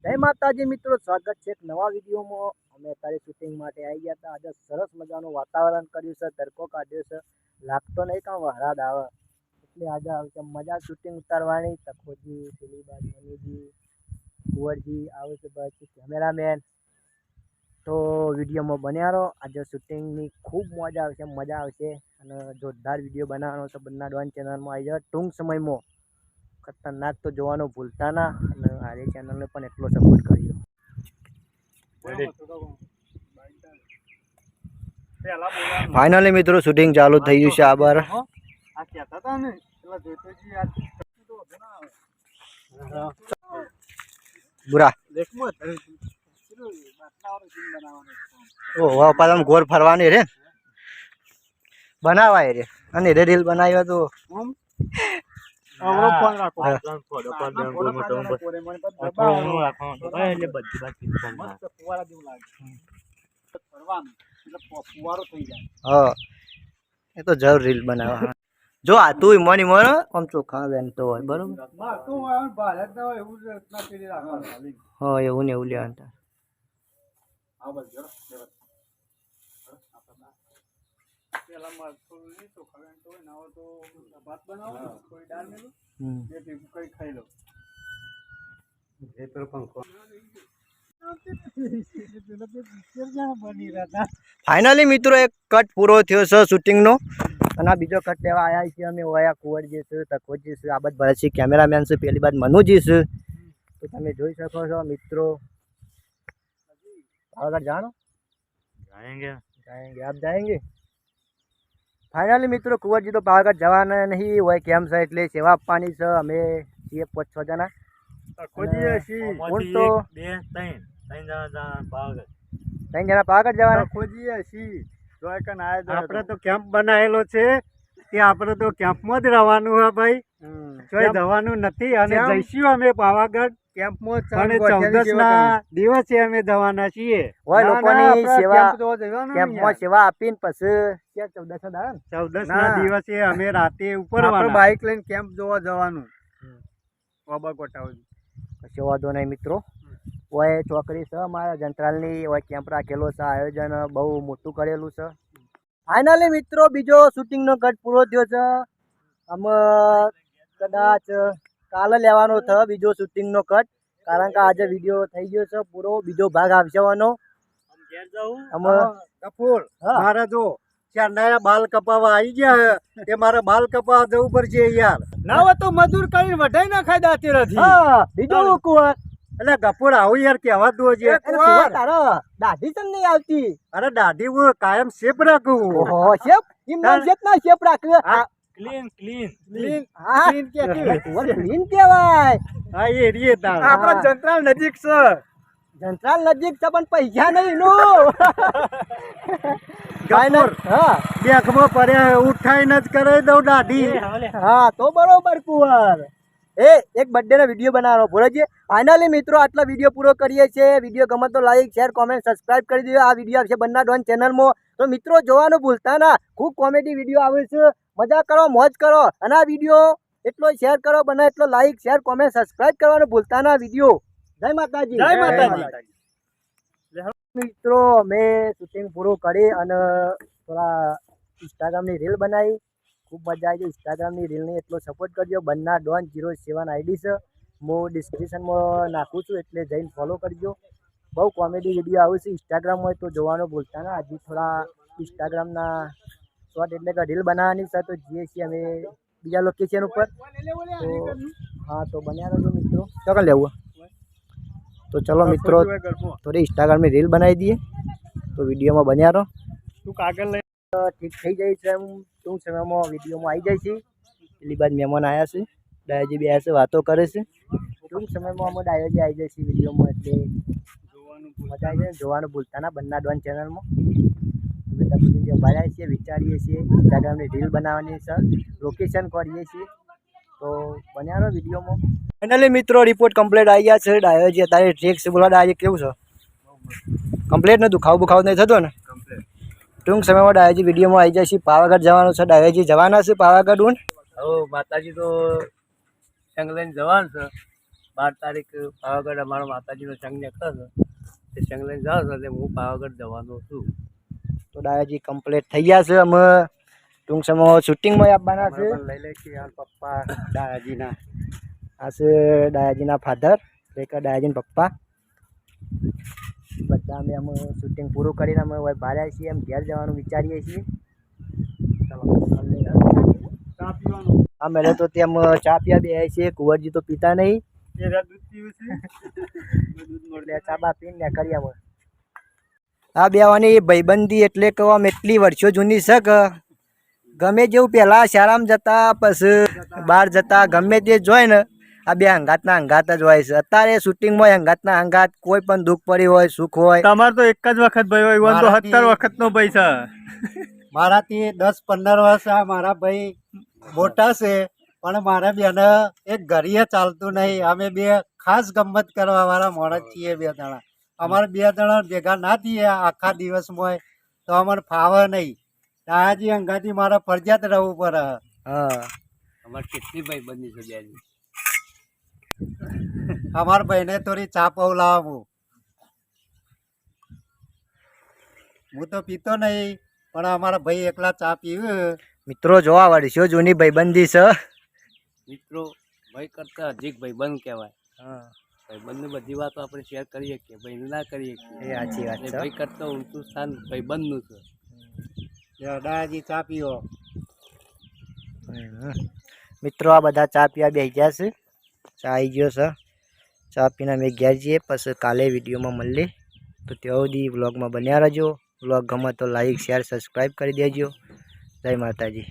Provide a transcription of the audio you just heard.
જય માતાજી મિત્રો, સ્વાગત છે એક નવા વિડીયોમાં। અમે અત્યારે શૂટિંગ માટે આવી ગયા હતા। આજે સરસ મજાનું વાતાવરણ કર્યું છે, તડકો કાઢ્યો છે, લાગતો નહીં કાં વરસાદ આવે એટલે આજે આવશે મજા શૂટિંગ ઉતારવાની। તખોજી, દિલીબાઈ, મનીજી, કુંવરજી આવે છે, પછી કેમેરામેન। તો વિડીયોમાં બન્યા રહો। આજે શૂટિંગની ખૂબ મજા આવશે અને જોરદાર વિડીયો બનાવવાનો છે। બન્ના ડોન ચેનલમાં આવી જાય ટૂંક સમયમાં। खतरनाक तो જોવાનું ભૂલતા ના અને આ ચેનલને પણ એટલો સપોર્ટ કરજો। ફાઇનલી મિત્રો શૂટિંગ ચાલુ થઈ ગયું છે। આ બાર બુરા ઓહો પાછા ગોળ ફરવાની રે બનાવાય રે અને રીલ બનાવ્યો તો આવરો ફોન રાખો ફોટો પર બેન કોઈ મોટો એટલે બધી વાત મસ્ત ફુવારા જેવું લાગે ફરવાનું એટલે ફુવારો થઈ જાય। હા એ તો જરૂર રીલ બનાવવા જો આ તું મોની મોનો આમ ચોખા બેન તો હોય બરોબર તો ભારત ના હોય એવું રચના કરી રાખવાનું। હા એવું ને એવું લેવાનું આ બસ જો પેલા માં થોડી તો ખાવે તો ના હોય તો ભાત બનાવો કોઈ દાળ મેલું જે ટીપુ કઈ ખાઈ લો એ તો પંખો ફાઇનલી મિત્રો એક કટ પૂરો થયો છે શૂટિંગ નો અને આ બીજો કટ લેવા આવ્યા છીએ અમે। ઓયા કુંવરજી છે, તકોજી છે, આબદ ભરતજી કેમેરામેન છે, પેલી બાદ મનુજી છે। તો તમે જોઈ શકો છો મિત્રો। अगर जानो जाएंगे आप जाएंगे। फाइनली मित्रों कुंवरजी तो पावागढ़ जवाना नहीं वही केम से એટલે સેવા આપવાની છે। અમે છીએ 5-6 જણા ખોજીએ છીએ હું તો 2-3 જણા પાવાગઢ 3 જણા પાવાગઢ જવાના ખોજીએ છીએ। જોઈકન આય આપણે તો કેમ્પ બનાવેલો છે કે આપણે તો કેમ્પમાં જ રહેવાનું છે ભાઈ, કોઈ જવાનું નથી અને જઈશું અમે પાવાગઢ કેમ્પમાં। 14 ના દિવસે અમે જવાના છીએ। ઓય લોકોની સેવા કેમ્પમાં સેવા આપીને પછી 14 ના દિવસે અમે રાતે ઉપરવાના બાઇક લઈને કેમ્પ જોવા જવાનું બાબા કોટાવજી। કશો વાંધો નહીં મિત્રો। ઓય ચોકડી છે અમારા જંત્રાલની ઓય કેમ્પ રાખેલો છે। આયોજન બહુ મોટું કરેલું છે। ફાઇનલી મિત્રો બીજો શૂટિંગનો કટ પૂરો થયો છે। અમે કદાચ કાલે લેવાનો થયો બીજો શૂટિંગનો કટ, કારણ કે આજે વિડીયો થઈ ગયો છે પૂરો, બીજો ભાગ આવશે વાનો। અમે કપૂર મારા જો ચાંદાયા બાલ કપાવા આવી ગયા તે મારે બાલ કપાવા જવું પડશે યાર। ના હોય તો મજૂર કરીને વઢાઈ ના ખાઈ દાતી નથી। હા બીજું કુંવર એટલે કપૂર આવું યાર કહેવા દો છે તારો દાઢી ચમ નહીં આવતી? અરે દાઢી હું કાયમ શેપ રાખું। ઓહો શેપ એમ નામ શેપ ના શેપ રાખવે ક્લીન ક્લીન ક્લીન હા ક્લીન કહેવાય। હા એ રીએ તાર આપણા જંત્રાલ નજીક છે। જંત્રાલ નજીક છે પણ પૈસા નહીં નો કપૂર હા બેગમાં પડ્યા ઉઠાઈને જ કરી દઉં દાઢી। હા તો બરોબર કુંવર। એક બર્થડે નો વિડીયો બનાવવાનો ભૂલજે। ફાઇનલી મિત્રો આટલા વિડીયો પૂરો કરીએ છીએ। વિડીયો ગમે તો લાઈક શેર કોમેન્ટ સબસ્ક્રાઇબ કરી દેજો। આ વિડીયો આવશે બન્ના ડોન ચેનલમાં, તો મિત્રો જોવાનું ભૂલતા ના। ખૂબ કોમેડી વિડીયો આવે છે, મજા કરો મોજ કરો અને આ વિડીયો એટલો શેર કરો બને એટલો લાઈક શેર કોમેન્ટ સબસ્ક્રાઇબ કરવાનું ભૂલતા ના વિડીયો। જય માતાજી જય માતાજી। મિત્રો મેં શૂટિંગ પૂરું કરી અને થોડા ઇન્સ્ટાગ્રામની રીલ બનાવી, ખૂબ મજા આવી। ઇન્સ્ટાગ્રામની રીલને એટલો સપોર્ટ કરજો। બન્ના ડોન 07 આઈડી છે, હું ડિસ્ક્રિપ્શનમાં નાખું છું એટલે જઈને ફોલો કરજો। બહુ કોમેડી વિડીયો આવે છે ઇન્સ્ટાગ્રામમાં, તો જોવાનું ભૂલતા ના। હજી થોડા ઇન્સ્ટાગ્રામના શોર્ટ એટલે કે રીલ બનાવવાની છે, તો જઈએ છીએ અમે બીજા લોકેશન ઉપર। તો હા તો બન્યા રહેજો મિત્રો। ચાલો લેવું તો ચલો મિત્રો થોડી ઇન્સ્ટાગ્રામની રીલ બનાવી દઈએ, તો વિડીયોમાં બન્યા રહો। તું કાગળ લઈ ઠીક થઈ જાય છે, એમ ટૂંક સમયમાં વિડીયોમાં આવી જાય છે। પેલી બાદ મહેમાન આવ્યા છે, ડાયોજી બે છે, વાતો કરે છે। ટૂંક સમયમાં અમે ડાયોજી આવી જાય છે વિડીયોમાં, એટલે મજા આવી જાય। જોવાનું ભૂલતા ના બન્ના ડોન ચેનલમાં। બધા બધી બહાર છીએ, વિચારીએ છીએ ઇન્સ્ટાગ્રામની રીલ બનાવવાની છે, લોકેશન કરીએ છીએ, તો બન્યા રહો વિડીયોમાં। ફાઇનલી મિત્રો રિપોર્ટ કમ્પ્લીટ આવી ગયા છે। ડાયોજી અત્યારે ઠીક છે, બોલા ડાયોજી કેવું છે? કમ્પ્લીટ ને દુખાવ બુખાવ નહીં થતો ને? ટૂંક સમયમાં ડાયોજી વિડીયોમાં આવી જાય છે। પાવાગઢ જવાનું છે, ડાયોજી જવાના છે પાવાગઢ ઊન। માતાજી તો સંગ લઈને જવાનું છે, 12 તારીખ પાવાગઢ અમારો માતાજીનો સંઘ નીકળે છે. તે સંઘ લઈને જાઓ છો એટલે હું પાવાગઢ જવાનો છું. તો ડાયાજી કમ્પ્લીટ થઈ ગયા છે. અમે ટૂંક સમયમાં શૂટિંગમાં આવવાના છે. લઈ લે કે યાર પપ્પા દાદાજીના આ છે ડાયાજીના ફાધર, એટલે કે ડાયાજીના પપ્પા. બધા અમે શૂટિંગ પૂરું કરીને અમે હવે બહાર આવ્યા છીએ. એમ ઘેર જવાનું વિચારીએ છીએ. ચા પીવાનું આ મેળે તો તેમ ચા પીવા બે છીએ. કુંવરજી તો પીતા નહીં એ દૂધ પીવું છે. એટલે ચા બા પીને નીકળીએ અમે. આ બેવાની ભાઈબંધી એટલે કે આમ એટલી વર્ષો જૂની છે કે ગમે જેવું પહેલાં શાળામાં જતા પછી બહાર જતા ગમે તે જોઈ ને આ બે હંગાતના હંગાત જ હોય છે. અત્યારે શૂટિંગમાં હંગાતના હંગાત, કોઈ પણ દુઃખ પડી હોય, સુખ હોય. તમારે તો એક જ વખત ભાઈ હોય, ઈવન તો 17 વખતનો ભાઈ છે. મારાથી 10-15 વર્ષ આ મારા ભાઈ મોટા છે, પણ મારા બેને એક ઘડીએ ચાલતું નહીં. અમે બે ખાસ ગમત કરવા વાળા માણસ છીએ. બે જણા અમારે બે જણા ભેગા ના થઈએ આખા દિવસમાં તો અમને ફાવે નહીં. દાદાજી અંગાથી મારે ફરજિયાત રહેવું પડે. હા, અમારે કેટલી ભાઈબંધી છે બેની. અમારા ભાઈને થોડી ચા પવલાવું. હું તો પીતો નહીં, પણ અમારા ભાઈ એકલા ચા પીવે. મિત્રો જોવા વર્ષો જૂની ભાઈબંધી છે. મિત્રો ભાઈ કરતા અધિક ભાઈબંધ કહેવાય. હા, ભાઈબંધની બધી વાતો આપણે શેર કરીએ કે ભાઈ ના કરીએ કે એ સાચી વાત એટલે છે. ભાઈ કરતા ઊંચું સ્થાન ભાઈબંધનું છે. દાદાજી ચા પીવો. મિત્રો આ બધા ચા પીવા બેસી ગયા છે. ચા આવી ગયો છે. ચા પીને અમે ઘેર જઈએ. પછી કાલે વિડીયોમાં મળીએ. તો ત્યાં સુધી વ્લોગમાં બન્યા રહેજો. વ્લોગ ગમે તો લાઈક, શેર, સબસ્ક્રાઈબ કરી દેજો. જય માતાજી.